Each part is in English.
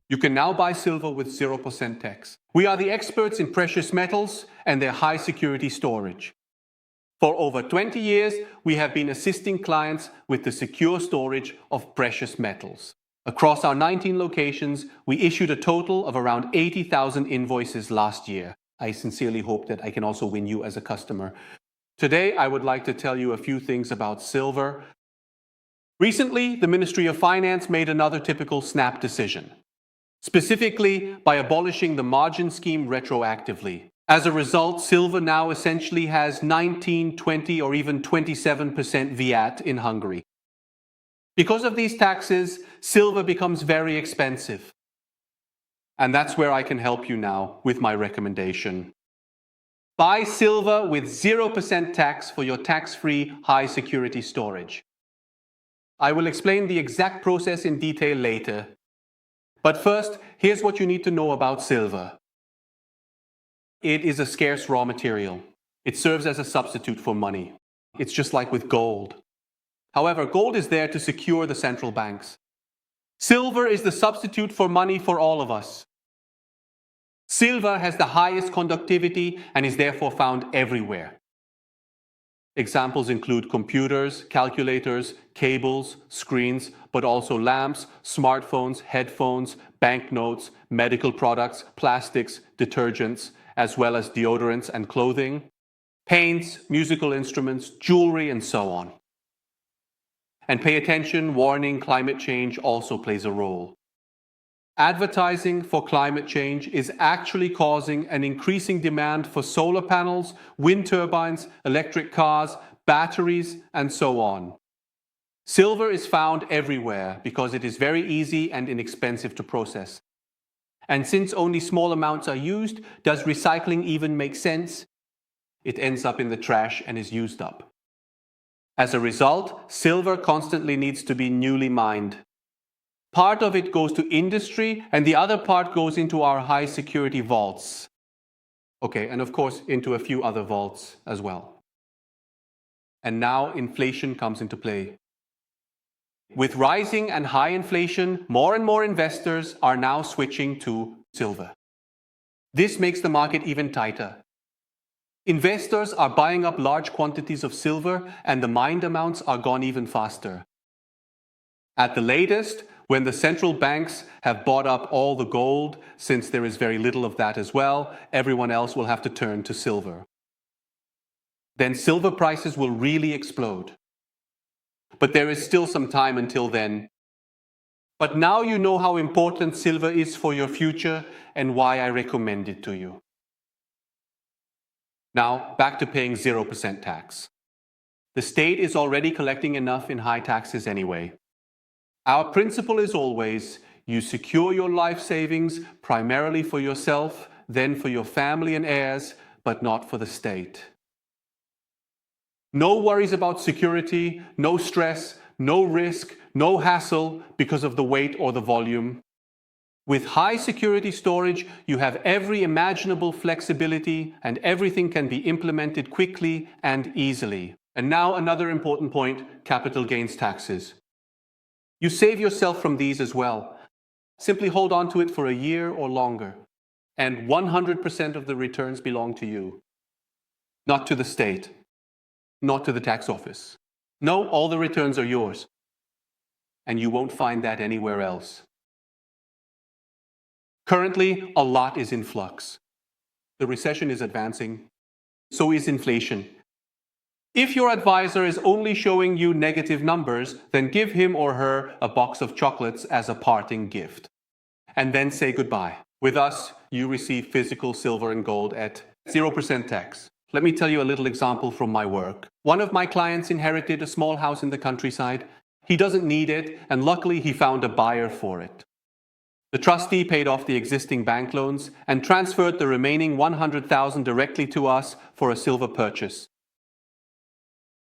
You can now buy silver with 0% tax. We are the experts in precious metals and their high security storage. For over 20 years, we have been assisting clients with the secure storage of precious metals. Across our 19 locations, we issued a total of around 80,000 invoices last year. I sincerely hope that I can also win you as a customer. Today, I would like to tell you a few things about silver. Recently, the Ministry of Finance made another typical snap decision, specifically by abolishing the margin scheme retroactively. As a result, silver now essentially has 19, 20, or even 27% VAT in Hungary. Because of these taxes, silver becomes very expensive. And that's where I can help you now with my recommendation. Buy silver with 0% tax for your tax-free high-security storage. I will explain the exact process in detail later. But first, here's what you need to know about silver. It is a scarce raw material. It serves as a substitute for money. It's just like with gold. However, gold is there to secure the central banks. Silver is the substitute for money for all of us. Silver has the highest conductivity and is therefore found everywhere. Examples include computers, calculators, cables, screens, but also lamps, smartphones, headphones, banknotes, medical products, plastics, detergents, as well as deodorants and clothing, paints, musical instruments, jewelry, and so on. And pay attention, warning, climate change also plays a role. Advertising for climate change is actually causing an increasing demand for solar panels, wind turbines, electric cars, batteries, and so on. Silver is found everywhere because it is very easy and inexpensive to process. And since only small amounts are used, does recycling even make sense? It ends up in the trash and is used up. As a result, silver constantly needs to be newly mined. Part of it goes to industry and the other part goes into our high security vaults. Okay, and of course into a few other vaults as well. And now inflation comes into play. With rising and high inflation, more and more investors are now switching to silver. This makes the market even tighter. Investors are buying up large quantities of silver and the mined amounts are gone even faster. At the latest, when the central banks have bought up all the gold, since there is very little of that as well, everyone else will have to turn to silver. Then silver prices will really explode. But there is still some time until then. But now you know how important silver is for your future and why I recommend it to you. Now, back to paying 0% tax. The state is already collecting enough in high taxes anyway. Our principle is always, you secure your life savings primarily for yourself, then for your family and heirs, but not for the state. No worries about security, no stress, no risk, no hassle because of the weight or the volume. With high security storage, you have every imaginable flexibility and everything can be implemented quickly and easily. And now another important point, capital gains taxes. You save yourself from these as well. Simply hold on to it for a year or longer, and 100% of the returns belong to you, not to the state, not to the tax office. No, all the returns are yours, and you won't find that anywhere else. Currently, a lot is in flux. The recession is advancing, so is inflation. If your advisor is only showing you negative numbers, then give him or her a box of chocolates as a parting gift. And then say goodbye. With us, you receive physical silver and gold at 0% tax. Let me tell you a little example from my work. One of my clients inherited a small house in the countryside. He doesn't need it, and luckily he found a buyer for it. The trustee paid off the existing bank loans and transferred the remaining $100,000 directly to us for a silver purchase.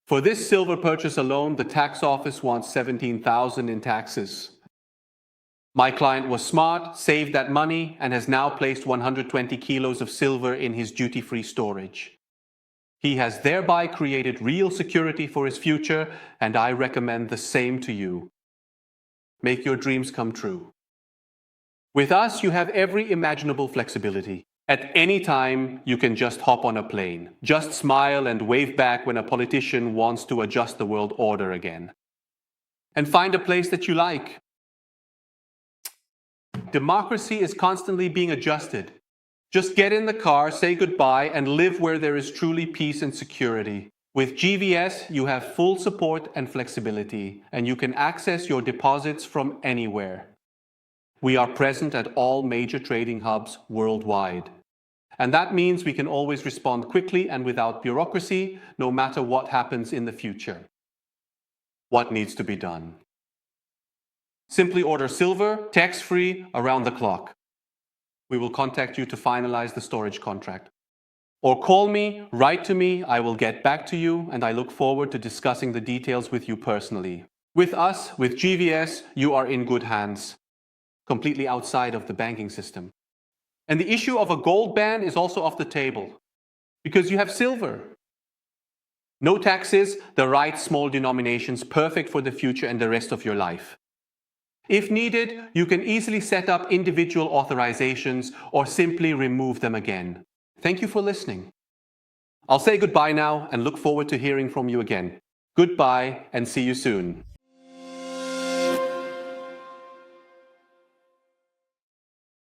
For this silver purchase alone, the tax office wants $17,000 in taxes. My client was smart, saved that money, and has now placed 120 kilos of silver in his duty-free storage. He has thereby created real security for his future, and I recommend the same to you. Make your dreams come true. With us, you have every imaginable flexibility. At any time, you can just hop on a plane, just smile and wave back when a politician wants to adjust the world order again. And find a place that you like. Democracy is constantly being adjusted. Just get in the car, say goodbye, and live where there is truly peace and security. With GVS, you have full support and flexibility, and you can access your deposits from anywhere. We are present at all major trading hubs worldwide. And that means we can always respond quickly and without bureaucracy, no matter what happens in the future. What needs to be done? Simply order silver, tax-free, around the clock. We will contact you to finalize the storage contract. Or call me, write to me, I will get back to you, and I look forward to discussing the details with you personally. With us, with GVS, you are in good hands, completely outside of the banking system. And the issue of a gold ban is also off the table, because you have silver. No taxes, the right small denominations, perfect for the future and the rest of your life. If needed, you can easily set up individual authorizations or simply remove them again. Thank you for listening. I'll say goodbye now and look forward to hearing from you again. Goodbye and see you soon.